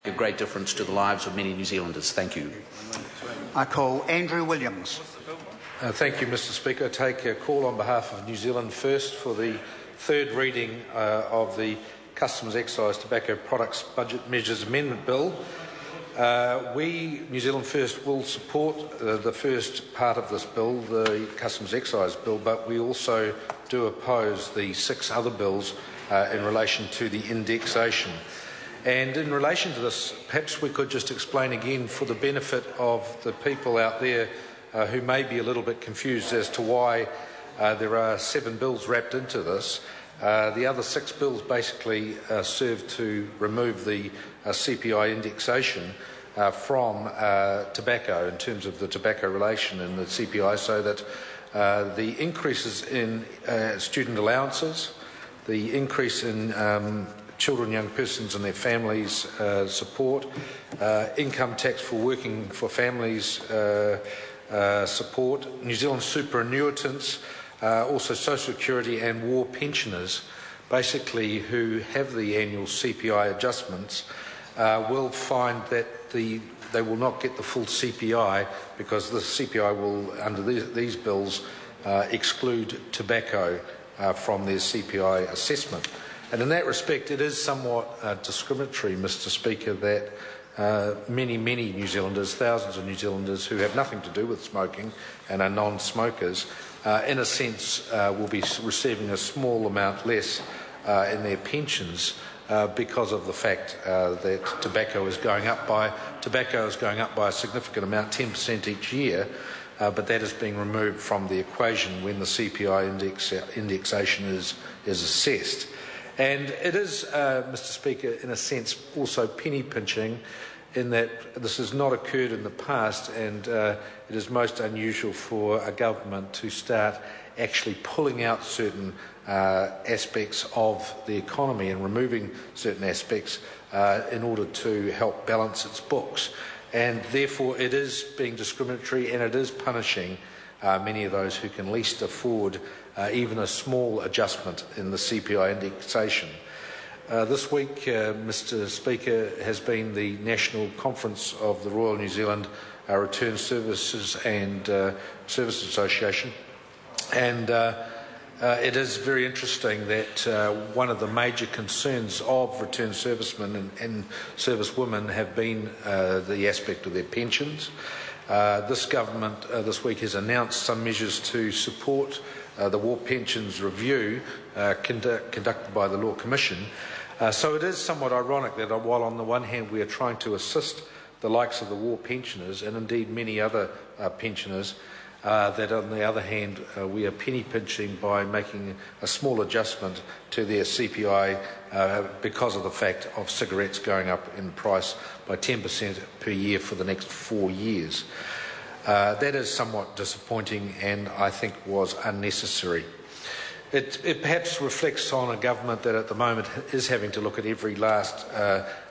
a great difference to the lives of many New Zealanders. Thank you. I call Andrew Williams. Thank you, Mr Speaker. I take a call on behalf of New Zealand First for the third reading of the Customs Excise Tobacco Products Budget Measures Amendment Bill. We, New Zealand First, will support the first part of this bill, the Customs Excise Bill, but we also do oppose the 6 other bills in relation to the indexation. And in relation to this, perhaps we could just explain again for the benefit of the people out there who may be a little bit confused as to why there are 7 bills wrapped into this. The other 6 bills basically serve to remove the CPI indexation from tobacco in terms of the tobacco relation in the CPI, so that the increases in student allowances, the increase in children, young persons and their families support, income tax for working for families support, New Zealand superannuitants, also social security and war pensioners, basically who have the annual CPI adjustments, will find that they will not get the full CPI because the CPI will, under these bills, exclude tobacco from their CPI assessment. And in that respect, it is somewhat discriminatory, Mr Speaker, that many New Zealanders, thousands of New Zealanders who have nothing to do with smoking and are non-smokers, in a sense will be receiving a small amount less in their pensions because of the fact that tobacco is going up by a significant amount, 10% each year, but that is being removed from the equation when the CPI indexation is assessed. And it is, Mr Speaker, in a sense also penny pinching, in that this has not occurred in the past, and it is most unusual for a government to start actually pulling out certain aspects of the economy and removing certain aspects in order to help balance its books. And therefore it is being discriminatory, and it is punishing many of those who can least afford even a small adjustment in the CPI indexation. This week, Mr Speaker, has been the National Conference of the Royal New Zealand Return Services and Services Association, and it is very interesting that one of the major concerns of return servicemen and servicewomen have been the aspect of their pensions. This government this week has announced some measures to support the War Pensions Review conducted by the Law Commission. So it is somewhat ironic that while on the one hand we are trying to assist the likes of the war pensioners and indeed many other pensioners, that on the other hand we are penny pinching by making a small adjustment to their CPI because of the fact of cigarettes going up in price by 10% per year for the next 4 years. That is somewhat disappointing and I think was unnecessary. It perhaps reflects on a government that at the moment is having to look at every last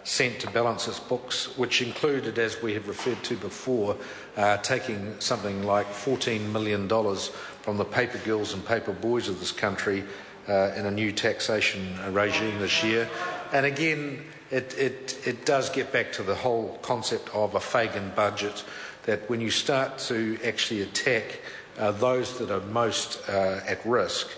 cent to balance its books, which included, as we have referred to before, taking something like $14 million from the paper girls and paper boys of this country in a new taxation regime this year. And again, it does get back to the whole concept of a Fagan budget, that when you start to actually attack those that are most at risk,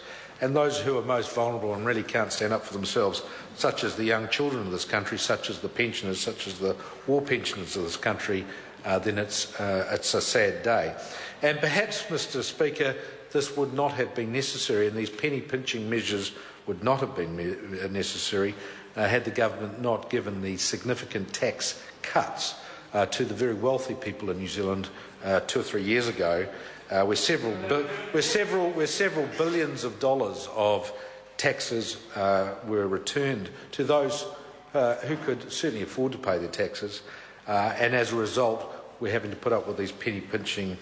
and those who are most vulnerable and really can't stand up for themselves, such as the young children of this country, such as the pensioners, such as the war pensioners of this country, then it's a sad day. And perhaps, Mr Speaker, this would not have been necessary, and these penny-pinching measures would not have been necessary had the government not given the significant tax cuts to the very wealthy people in New Zealand 2 or 3 years ago, where several billions of dollars of taxes were returned to those who could certainly afford to pay their taxes, and as a result we're having to put up with these penny pinching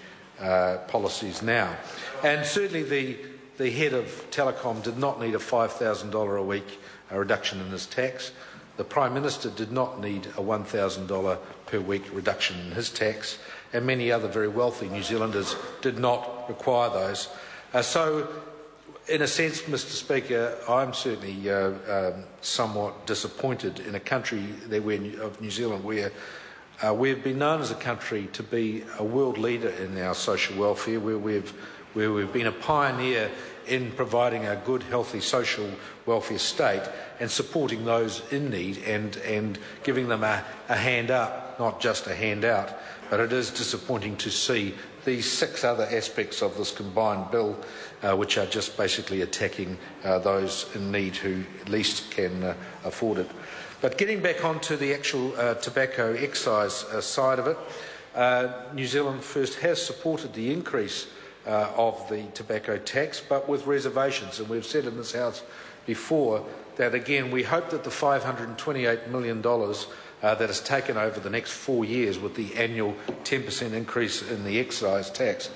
policies now. And certainly the head of Telecom did not need a $5,000 a week reduction in his tax. The Prime Minister did not need a $1,000 per week reduction in his tax, and many other very wealthy New Zealanders did not require those. So in a sense, Mr. Speaker, I'm certainly somewhat disappointed in a country of New Zealand where we've been known as a country to be a world leader in our social welfare, where we've been a pioneer in providing a good, healthy social welfare state and supporting those in need and giving them a hand up, not just a hand out. But it is disappointing to see these 6 other aspects of this combined bill, which are just basically attacking those in need who least can afford it. But getting back onto the actual tobacco excise side of it, New Zealand First has supported the increase of the tobacco tax, but with reservations. And we've said in this House before that, again, we hope that the $528 million that is taken over the next 4 years with the annual 10% increase in the excise tax,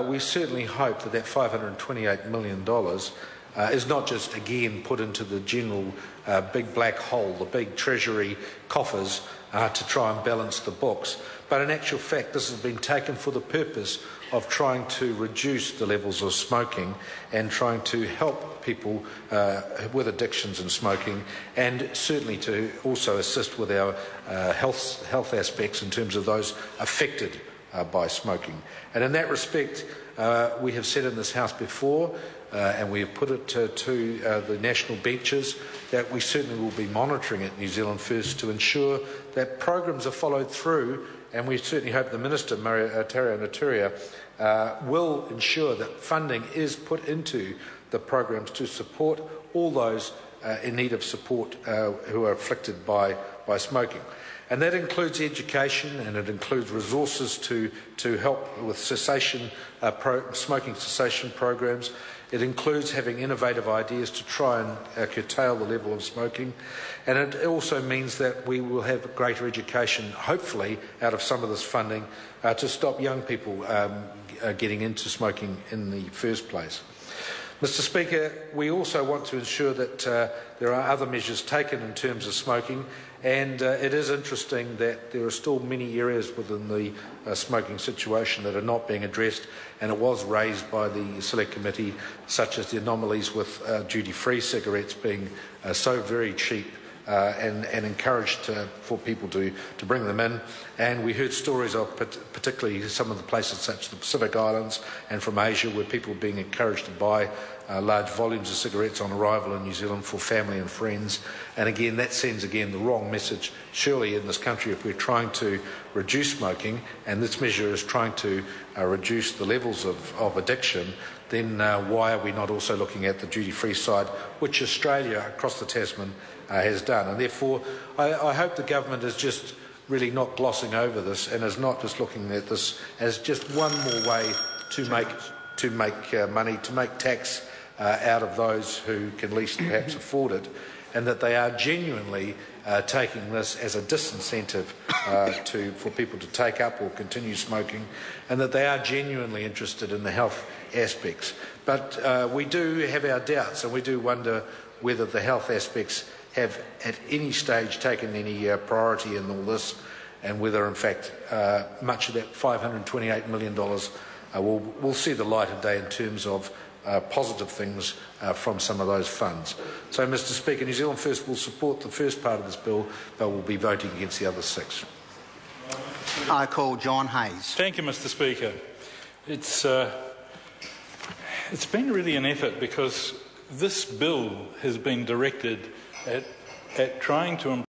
we certainly hope that that $528 million is not just again put into the general big black hole, the big treasury coffers to try and balance the books. But in actual fact, this has been taken for the purpose of trying to reduce the levels of smoking and trying to help people with addictions and smoking, and certainly to also assist with our health aspects in terms of those affected by smoking. And in that respect, we have said in this House before, and we have put it to the national benches, that we certainly will be monitoring at New Zealand First to ensure that programs are followed through, and we certainly hope the Minister, Taria Naturia, will ensure that funding is put into the programs to support all those in need of support who are afflicted by smoking. And that includes education, and it includes resources to help with smoking cessation programs. It includes having innovative ideas to try and curtail the level of smoking. And it also means that we will have greater education, hopefully, out of some of this funding to stop young people getting into smoking in the first place. Mr. Speaker, we also want to ensure that there are other measures taken in terms of smoking, and it is interesting that there are still many areas within the smoking situation that are not being addressed, and it was raised by the Select Committee, such as the anomalies with duty-free cigarettes being so very cheap and encouraged for people to bring them in. And we heard stories of particularly some of the places such as the Pacific Islands and from Asia, where people are being encouraged to buy large volumes of cigarettes on arrival in New Zealand for family and friends. And again, that sends the wrong message. Surely in this country, if we're trying to reduce smoking, and this measure is trying to reduce the levels of addiction, then why are we not also looking at the duty-free side, which Australia across the Tasman has done? And therefore, I hope the government is just really not glossing over this and is not just looking at this as just one more way to make money, to make tax out of those who can least perhaps afford it, and that they are genuinely taking this as a disincentive for people to take up or continue smoking, and that they are genuinely interested in the health aspects. But we do have our doubts, and we do wonder whether the health aspects have at any stage taken any priority in all this, and whether in fact much of that $528 million will see the light of day in terms of positive things from some of those funds. So, Mr. Speaker, New Zealand First will support the first part of this bill, but will be voting against the other 6. I call John Hayes. Thank you, Mr. Speaker. It's been really an effort, because this bill has been directed at trying to